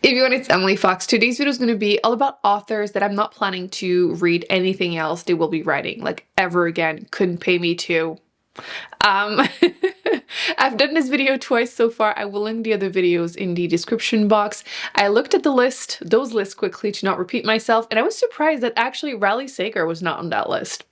Everyone, it's Emily Fox. Today's video is going to be all about authors that I'm not planning to read anything else they will be writing, like ever again. Couldn't pay me to. I've done this video twice so far. I will link the other videos in the description box. I looked at those lists quickly to not repeat myself, and I was surprised that actually Riley Sager was not on that list.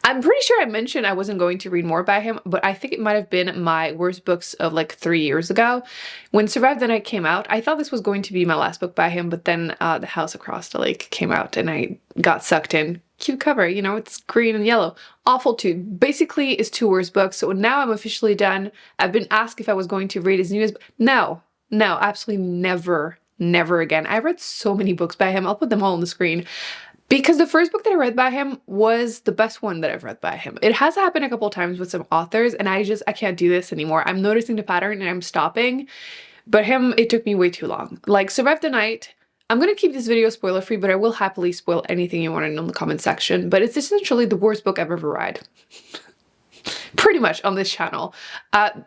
I'm pretty sure I mentioned I wasn't going to read more by him, but I think it might have been my worst books of like 3 years ago. When Survive the Night came out, I thought this was going to be my last book by him, but then The House Across the Lake came out and I got sucked in. Cute cover, you know, it's green and yellow. Awful too. Basically, it's 2 worst books, so now I'm officially done. I've been asked if I was going to read his newest. No, absolutely never again. I read so many books by him. I'll put them all on the screen. Because the first book that I read by him was the best one that I've read by him. It has happened a couple of times with some authors, and I can't do this anymore. I'm noticing the pattern and I'm stopping. But him, it took me way too long. Like Survive the Night, I'm going to keep this video spoiler free, but I will happily spoil anything you want to know in the comment section. But it's essentially the worst book I've ever read. Pretty much on this channel.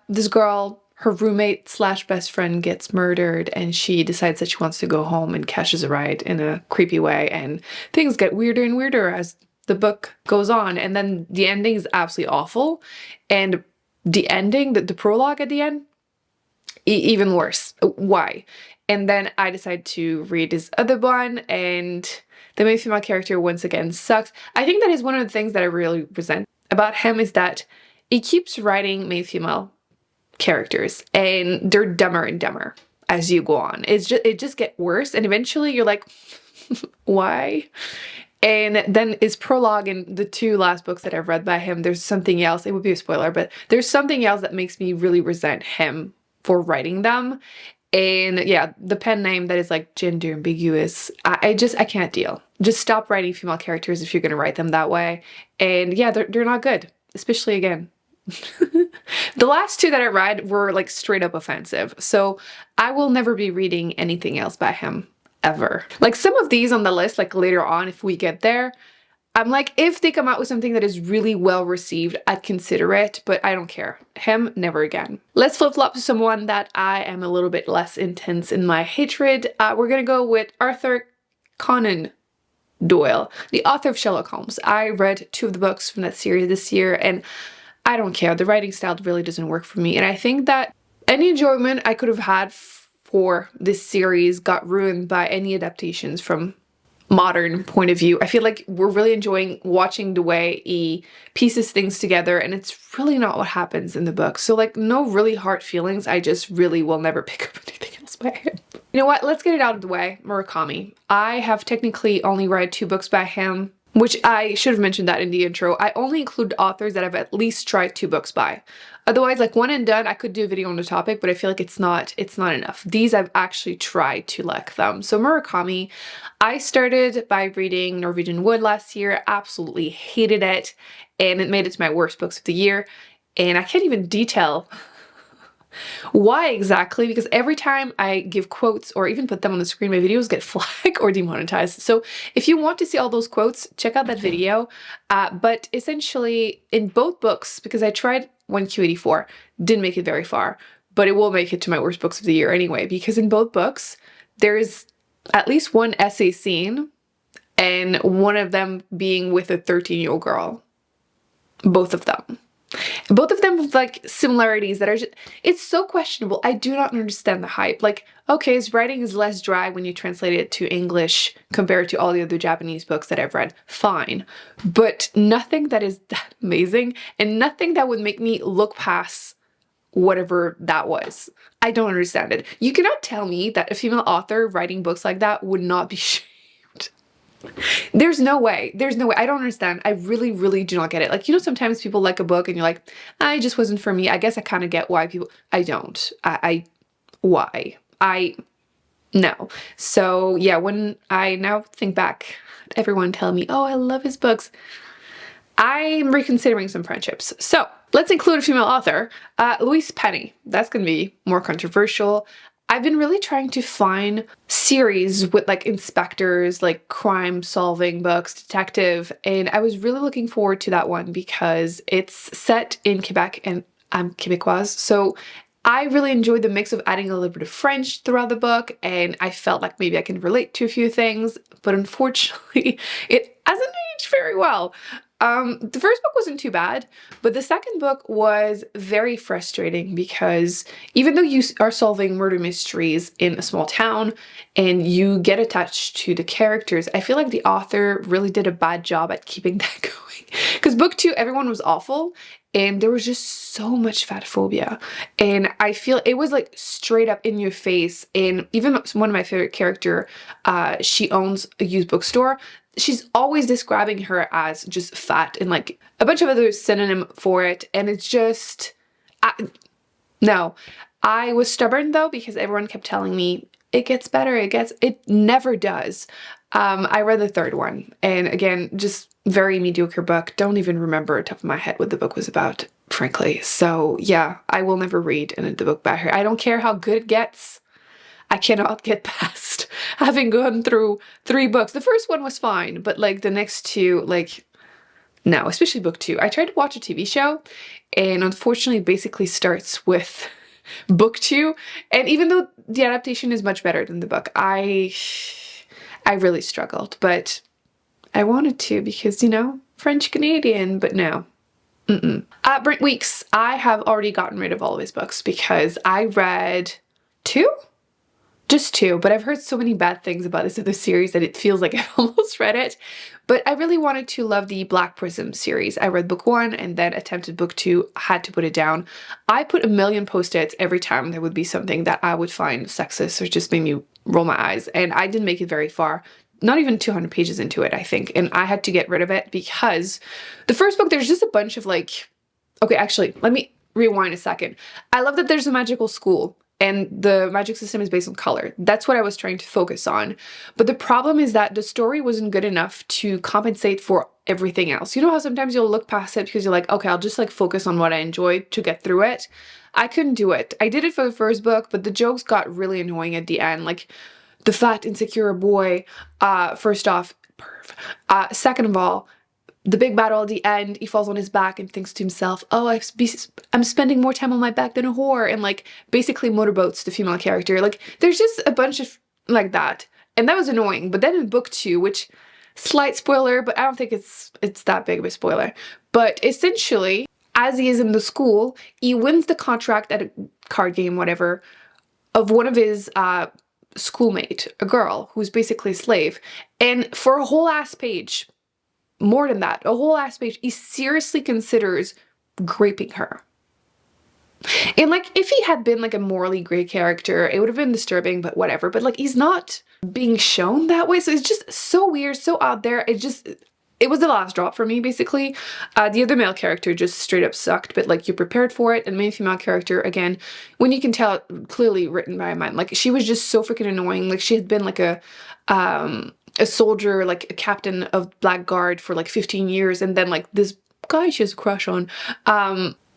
This girl, her roommate slash best friend gets murdered, and she decides that she wants to go home and catches a ride in a creepy way, and things get weirder and weirder as the book goes on, and then the ending is absolutely awful, and the ending, the prologue at the end, even worse. Why? And then I decide to read his other one, and the main female character once again sucks. I think that is one of the things that I really resent about him, is that he keeps writing main female characters and they're dumber and dumber as you go on. It just gets worse, and eventually you're like, why? And then his prologue in the 2 last books that I've read by him, there's something else. It would be a spoiler, but there's something else that makes me really resent him for writing them. And yeah, the pen name that is like gender ambiguous, I can't deal. Just stop writing female characters if you're gonna write them that way. And yeah, they're not good, especially again. The last 2 that I read were like straight up offensive, so I will never be reading anything else by him ever. Like some of these on the list, like later on if we get there, I'm like, if they come out with something that is really well received, I'd consider it, but I don't care. Him, never again. Let's flip-flop to someone that I am a little bit less intense in my hatred. We're gonna go with Arthur Conan Doyle, the author of Sherlock Holmes. I read 2 of the books from that series this year, and I don't care. The writing style really doesn't work for me. And I think that any enjoyment I could have had for this series got ruined by any adaptations from modern point of view. I feel like we're really enjoying watching the way he pieces things together, and it's really not what happens in the book. So like, no really hard feelings. I just really will never pick up anything else by him. You know what? Let's get it out of the way. Murakami. I have technically only read 2 books by him, which I should have mentioned that in the intro. I only include authors that I've at least tried 2 books by. Otherwise, like one and done, I could do a video on the topic, but I feel like it's not enough. These I've actually tried to like them. So Murakami, I started by reading Norwegian Wood last year, absolutely hated it, and it made it to my worst books of the year. And I can't even detail why exactly, because every time I give quotes or even put them on the screen, my videos get flagged or demonetized. So if you want to see all those quotes, check out that video. But essentially in both books, because I tried 1Q84, didn't make it very far, but it will make it to my worst books of the year anyway, because in both books, there is at least one essay scene, and one of them being with a 13-year-old girl. Both of them. Both of them with like similarities that are just, it's so questionable. I do not understand the hype. Like, okay, his writing is less dry when you translate it to English compared to all the other Japanese books that I've read. Fine. But nothing that is that amazing, and nothing that would make me look past whatever that was. I don't understand it. You cannot tell me that a female author writing books like that would not be shamed. There's no way. There's no way. I don't understand. I really do not get it. Like, you know, sometimes people like a book and you're like, it just wasn't for me. I guess I kind of get why people, I don't. Why? No. So yeah, when I now think back, everyone telling me, oh, I love his books, I'm reconsidering some friendships. So let's include a female author, Louise Penny. That's going to be more controversial. I've been really trying to find series with like inspectors, like crime solving books, detective, and I was really looking forward to that one because it's set in Quebec and I'm Quebecoise, so I really enjoyed the mix of adding a little bit of French throughout the book, and I felt like maybe I can relate to a few things, but unfortunately it hasn't aged very well. The first book wasn't too bad, but the second book was very frustrating because even though you are solving murder mysteries in a small town and you get attached to the characters, I feel like the author really did a bad job at keeping that going. Because book 2, everyone was awful, and there was just so much fat phobia. And I feel it was like straight up in your face. And even one of my favorite character, she owns a used bookstore. She's always describing her as just fat and like a bunch of other synonym for it. And it's just, no. I was stubborn though, because everyone kept telling me it gets better, it never does. I read the third one, and again, just very mediocre book. Don't even remember top of my head what the book was about, frankly. So yeah, I will never read the book by her. I don't care how good it gets. I cannot get past having gone through 3 books. The first one was fine, but like the next 2, like, no, especially book 2. I tried to watch a TV show, and unfortunately it basically starts with book 2. And even though the adaptation is much better than the book, I really struggled, but I wanted to because, you know, French Canadian, but no. Brent Weeks, I have already gotten rid of all of his books because I read 2? Just 2, but I've heard so many bad things about this other series that it feels like I've almost read it. But I really wanted to love the Black Prism series. I read book 1 and then attempted book 2, had to put it down. I put a million post-its every time there would be something that I would find sexist or just made me roll my eyes, and I didn't make it very far. Not even 200 pages into it, I think, and I had to get rid of it because the first book, there's just a bunch of like, okay, actually, let me rewind a second. I love that there's a magical school and the magic system is based on color. That's what I was trying to focus on. But the problem is that the story wasn't good enough to compensate for everything else. You know how sometimes you'll look past it because you're like, okay, I'll just like focus on what I enjoyed to get through it. I couldn't do it. I did it for the first book, but the jokes got really annoying at the end. Like the fat, insecure boy, first off, perv. Second of all, the big battle at the end, he falls on his back and thinks to himself, oh, I'm spending more time on my back than a whore, and like basically motorboats the female character. Like there's just a bunch of like that, and that was annoying. But then in book 2, which slight spoiler, but I don't think it's that big of a spoiler, but essentially as he is in the school, he wins the contract at a card game, whatever, of one of his schoolmate, a girl who's basically a slave, and for a whole ass page, more than that, a whole ass page, he seriously considers raping her. And like, if he had been like a morally gray character, it would have been disturbing, but whatever. But like, he's not being shown that way. So it's just so weird, so out there. It was the last drop for me, basically. The other male character just straight up sucked, but like, you're prepared for it. And the main female character, again, when you can tell, clearly written by a man, like she was just so freaking annoying. Like she had been like a soldier, like a captain of Blackguard for like 15 years, and then like this guy she has a crush on,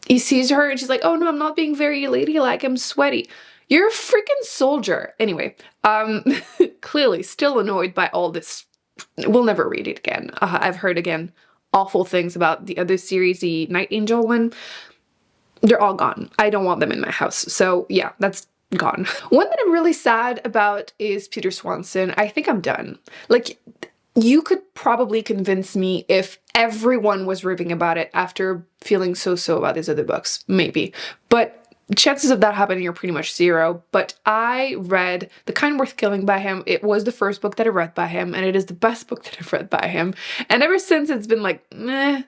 he sees her and she's like, oh no, I'm not being very ladylike, I'm sweaty. You're a freaking soldier. Anyway, clearly still annoyed by all this. We'll never read it again. I've heard, again, awful things about the other series, the Night Angel one. They're all gone. I don't want them in my house. So yeah, that's gone. One that I'm really sad about is Peter Swanson. I think I'm done. Like, you could probably convince me if everyone was raving about it after feeling so-so about his other books. Maybe. But chances of that happening are pretty much 0. But I read The Kind Worth Killing by him. It was the first book that I read by him, and it is the best book that I've read by him. And ever since, it's been like, meh.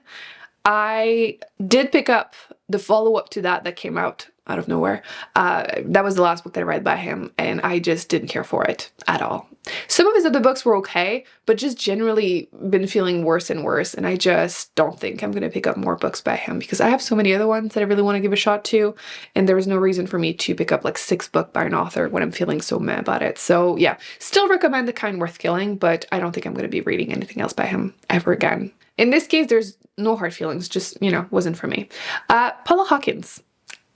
I did pick up the follow-up to that came out of nowhere. That was the last book that I read by him, and I just didn't care for it at all. Some of his other books were okay, but just generally been feeling worse and worse, and I just don't think I'm going to pick up more books by him because I have so many other ones that I really want to give a shot to, and there was no reason for me to pick up like 6 books by an author when I'm feeling so meh about it. So yeah, still recommend The Kind Worth Killing, but I don't think I'm going to be reading anything else by him ever again. In this case, there's no hard feelings, just, you know, wasn't for me. Paula Hawkins.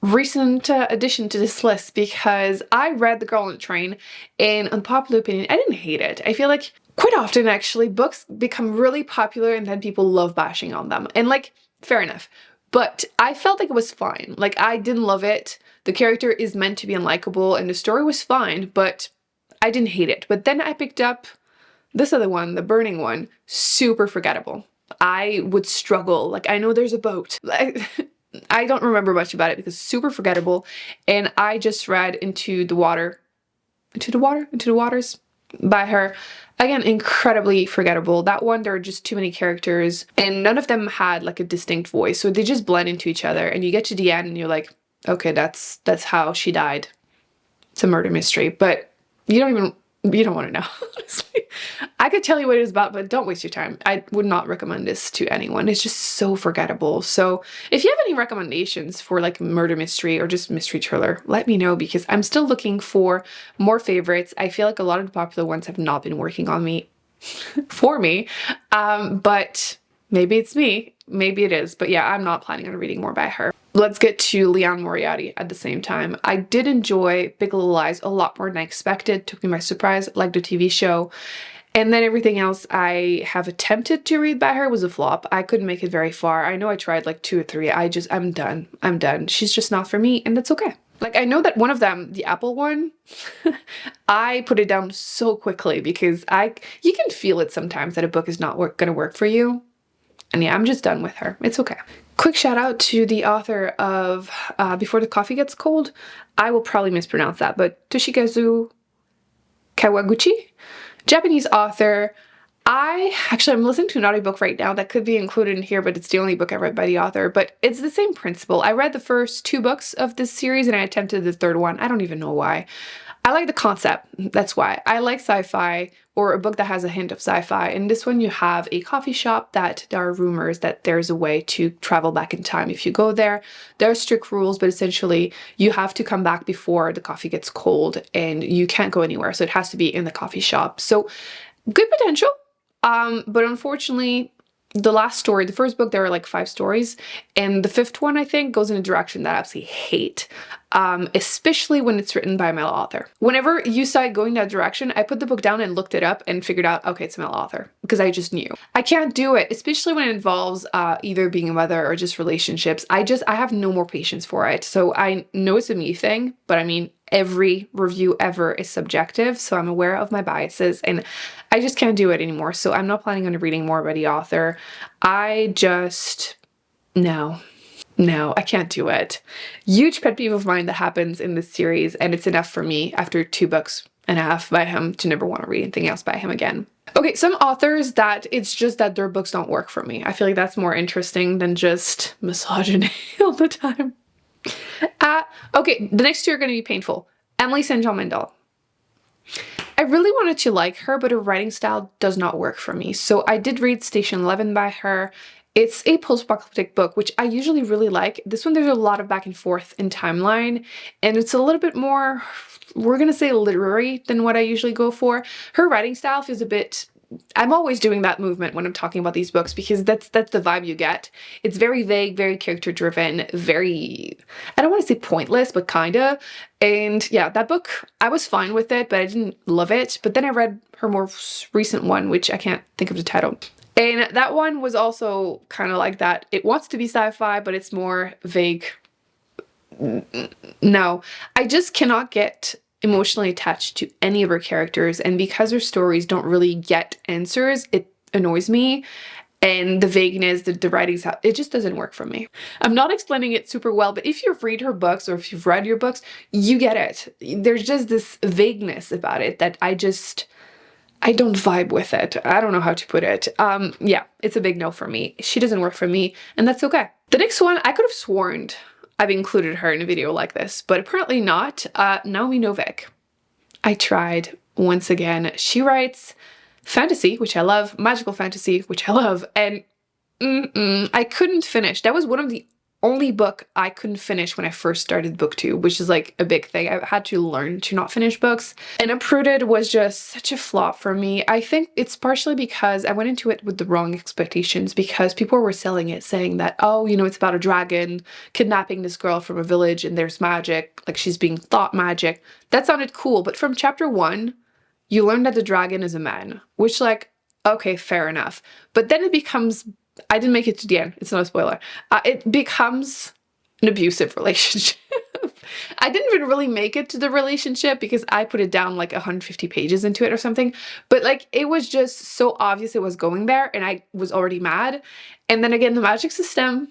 Recent addition to this list because I read The Girl on the Train, and unpopular opinion, I didn't hate it. I feel like quite often actually books become really popular and then people love bashing on them, and like, fair enough. but I felt like it was fine. Like, I didn't love it. The character is meant to be unlikable and the story was fine, but I didn't hate it. But then I picked up this other one, the burning one, super forgettable. I would struggle. Like, I know there's a boat. Like, I don't remember much about it because super forgettable. And I just read Into the Waters by her. Again, incredibly forgettable. That one, there are just too many characters and none of them had like a distinct voice. So they just blend into each other and you get to the end and you're like, okay, that's how she died. It's a murder mystery, but you don't want to know, honestly. I could tell you what it is about, but don't waste your time. I would not recommend this to anyone. It's just so forgettable. So if you have any recommendations for like murder mystery or just mystery thriller, let me know because I'm still looking for more favorites. I feel like a lot of the popular ones have not been working on me for me, but maybe it's me. Maybe it is. But yeah, I'm not planning on reading more by her. Let's get to Liane Moriarty at the same time. I did enjoy Big Little Lies a lot more than I expected. Took me by surprise, like the TV show. And then everything else I have attempted to read by her was a flop. I couldn't make it very far. I know I tried like 2 or 3. I'm done. I'm done. She's just not for me, and that's okay. Like, I know that one of them, the Apple one, I put it down so quickly because you can feel it sometimes that a book is not gonna work for you. And yeah, I'm just done with her. It's okay. Quick shout out to the author of Before the Coffee Gets Cold. I will probably mispronounce that, but Toshikazu Kawaguchi, Japanese author. I'm listening to an audiobook right now that could be included in here, but it's the only book I read by the author. But it's the same principle. I read the first 2 books of this series and I attempted the 3rd one. I don't even know why. I like the concept, that's why. I like sci-fi or a book that has a hint of sci-fi. In this one you have a coffee shop that there are rumors that there's a way to travel back in time. If you go there, there are strict rules, but essentially you have to come back before the coffee gets cold and you can't go anywhere. So it has to be in the coffee shop. So good potential, but unfortunately, the last story, the first book, there were like 5 stories, and the 5th one, I think, goes in a direction that I absolutely hate, especially when it's written by a male author. Whenever you started going that direction, I put the book down and looked it up and figured out, okay, it's a male author, because I just knew. I can't do it, especially when it involves either being a mother or just relationships. I have no more patience for it. So I know it's a me thing, but I mean, every review ever is subjective, so I'm aware of my biases and I just can't do it anymore. So I'm not planning on reading more by the author. No, I can't do it. Huge pet peeve of mine that happens in this series, and it's enough for me after 2 books and a half by him to never want to read anything else by him again. Okay, some authors that it's just that their books don't work for me. I feel like that's more interesting than just misogyny all the time. Okay, the next 2 are going to be painful. Emily St. John Mandel. I really wanted to like her, but her writing style does not work for me. So I did read Station 11 by her. It's a post-apocalyptic book, which I usually really like. This one, there's a lot of back and forth in timeline, and it's a little bit more, we're going to say literary than what I usually go for. Her writing style feels a bit, I'm always doing that movement when I'm talking about these books because that's the vibe you get. It's very vague, very character driven, very, I don't want to say pointless, but kinda. And yeah, that book, I was fine with it, but I didn't love it. But then I read her more recent one, which I can't think of the title. And that one was also kind of like that. It wants to be sci-fi, but it's more vague. No, I just cannot get emotionally attached to any of her characters, and because her stories don't really get answers, it annoys me. And the vagueness, the writing's, it just doesn't work for me. I'm not explaining it super well, but if you've read her books or if you've read your books, you get it. There's just this vagueness about it that I don't vibe with it. I don't know how to put it. Yeah, it's a big no for me. She doesn't work for me, and that's okay. The next one, I could have sworn I've included her in a video like this, but apparently not. Naomi Novik. I tried once again. She writes fantasy, which I love, magical fantasy, which I love, and I couldn't finish. That was one of the only book I couldn't finish when I first started Booktube, which is like a big thing. I had to learn to not finish books. And Uprooted was just such a flop for me. I think it's partially because I went into it with the wrong expectations, because people were selling it saying that, oh, you know, it's about a dragon kidnapping this girl from a village and there's magic, like she's being thought magic. That sounded cool, but from chapter 1, you learn that the dragon is a man, which, like, okay, fair enough. But then it becomes I didn't make it to the end. It's not a spoiler. It becomes an abusive relationship. I didn't even really make it to the relationship because I put it down like 150 pages into it or something. But like, it was just so obvious it was going there and I was already mad. And then again, the magic system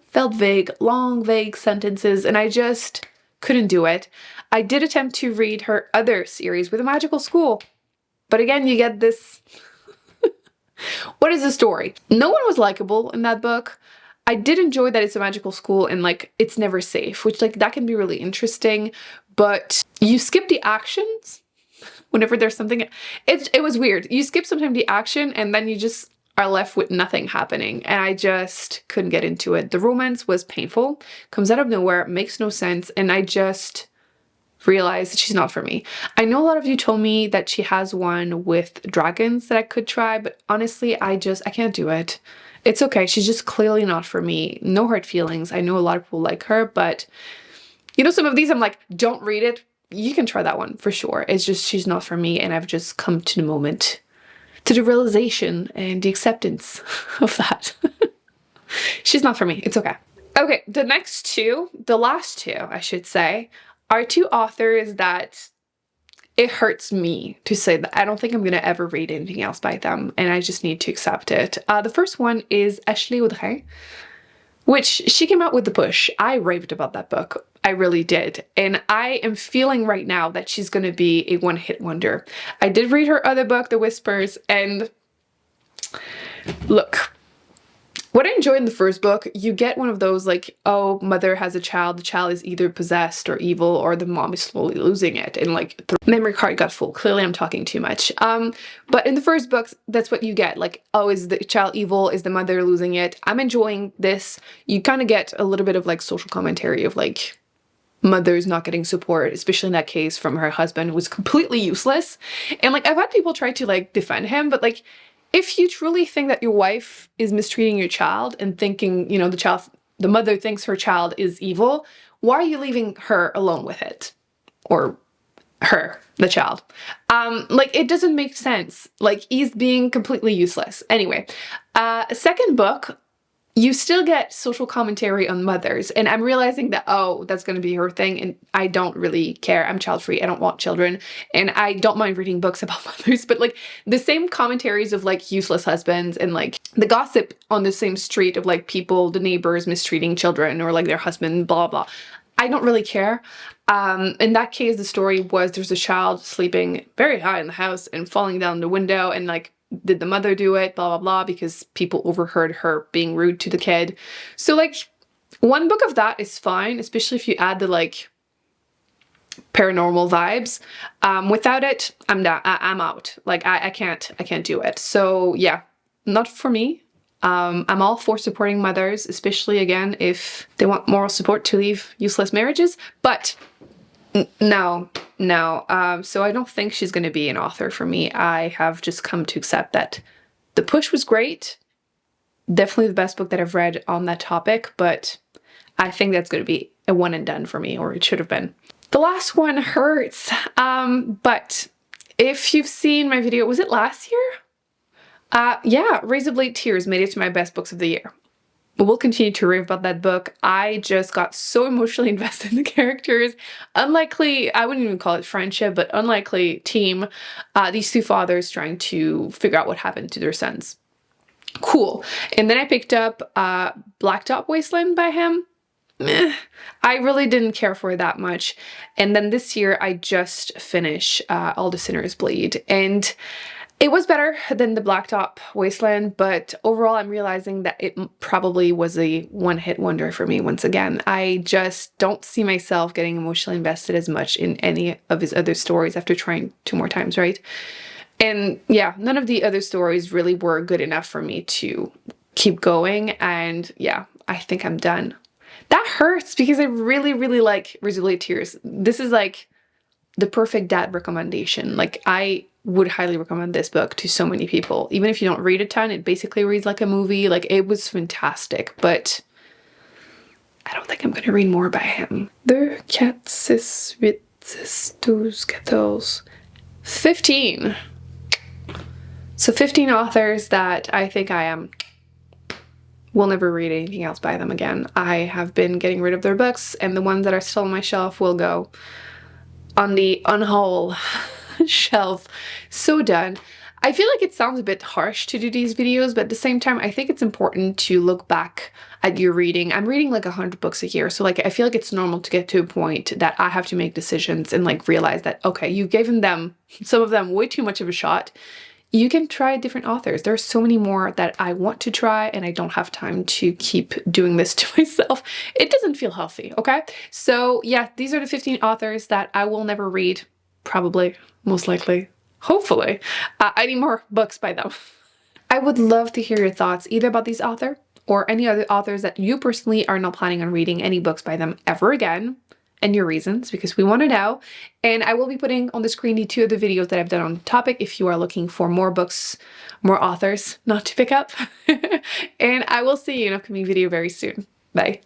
felt vague, long, vague sentences, and I just couldn't do it. I did attempt to read her other series with a magical school. But again, you get this... What is the story? No one was likable in that book. I did enjoy that it's a magical school and like it's never safe, which like that can be really interesting, but you skip the actions whenever there's something. It was weird. You skip sometimes the action and then you just are left with nothing happening, and I just couldn't get into it. The romance was painful, comes out of nowhere, makes no sense, and I just realized that she's not for me. I know a lot of you told me that she has one with dragons that I could try, but honestly, I can't do it. It's okay. She's just clearly not for me. No hard feelings. I know a lot of people like her, but you know, some of these I'm like, don't read it. You can try that one for sure. It's just, she's not for me. And I've just come to the moment, to the realization and the acceptance of that. She's not for me. It's okay. Okay. The next two, the last two, I should say, are two authors that it hurts me to say that I don't think I'm going to ever read anything else by them, and I just need to accept it. The first one is Ashley Audrain, which she came out with The Push. I raved about that book. I really did. And I am feeling right now that she's going to be a one-hit wonder. I did read her other book, The Whispers, and look, what I enjoyed in the first book, you get one of those like, oh, mother has a child, the child is either possessed or evil, or the mom is slowly losing it, and like the memory card got full. Clearly I'm talking too much. But in the first books, that's what you get. Like, oh, is the child evil? Is the mother losing it? I'm enjoying this. You kind of get a little bit of like social commentary of like mother's not getting support, especially in that case from her husband, who was completely useless. And like, I've had people try to like defend him, but like, if you truly think that your wife is mistreating your child and thinking, you know, the mother thinks her child is evil, why are you leaving her alone with it? Or her, the child? Like, it doesn't make sense. Like, he's being completely useless. Anyway, second book, you still get social commentary on mothers, and I'm realizing that, oh, that's going to be her thing, and I don't really care. I'm child-free. I don't want children, and I don't mind reading books about mothers, but like the same commentaries of like useless husbands and like the gossip on the same street of like people, the neighbors mistreating children or like their husband, blah, blah. I don't really care. In that case, the story was there's a child sleeping very high in the house and falling down the window, and like, did the mother do it, blah, blah, blah, because people overheard her being rude to the kid. So like, one book of that is fine, especially if you add the like paranormal vibes. Without it, I'm done. I'm out. Like, I can't do it. So yeah, not for me. I'm all for supporting mothers, especially again, if they want moral support to leave useless marriages, but no. So I don't think she's going to be an author for me. I have just come to accept that The Push was great. Definitely the best book that I've read on that topic, but I think that's going to be a one and done for me, or it should have been. The last one hurts. But if you've seen my video, was it last year? Yeah, Razorblade Tears made it to my best books of the year. We'll continue to rave about that book. I just got so emotionally invested in the characters. Unlikely, I wouldn't even call it friendship, but unlikely team. These two fathers trying to figure out what happened to their sons. Cool. And then I picked up Blacktop Wasteland by him. Meh. I really didn't care for it that much. And then this year I just finished All the Sinners Bleed. And it was better than the Blacktop Wasteland, but overall I'm realizing that it probably was a one-hit wonder for me once again. I just don't see myself getting emotionally invested as much in any of his other stories after trying 2 more times, right? And yeah, none of the other stories really were good enough for me to keep going, and yeah, I think I'm done. That hurts because I really, really like Razorblade Tears. This is like the perfect dad recommendation. Like, I would highly recommend this book to so many people. Even if you don't read a ton, it basically reads like a movie. Like, it was fantastic, but I don't think I'm gonna read more by him. 2, 4, 6, 8, 12, 14. 15. So 15 authors that I think I am will never read anything else by them again. I have been getting rid of their books, and the ones that are still on my shelf will go on the unhaul shelf. So done. I feel like it sounds a bit harsh to do these videos, but at the same time, I think it's important to look back at your reading. I'm reading like 100 books a year, so like I feel like it's normal to get to a point that I have to make decisions and like realize that, okay, you've given them, some of them, way too much of a shot. You can try different authors. There's so many more that I want to try, and I don't have time to keep doing this to myself. It doesn't feel healthy, okay? So yeah, these are the 15 authors that I will never read, probably, most likely. Hopefully. I need more books by them. I would love to hear your thoughts either about these authors or any other authors that you personally are not planning on reading any books by them ever again, and your reasons, because we want to know. And I will be putting on the screen the 2 other videos that I've done on the topic if you are looking for more books, more authors not to pick up. And I will see you in an upcoming video very soon. Bye.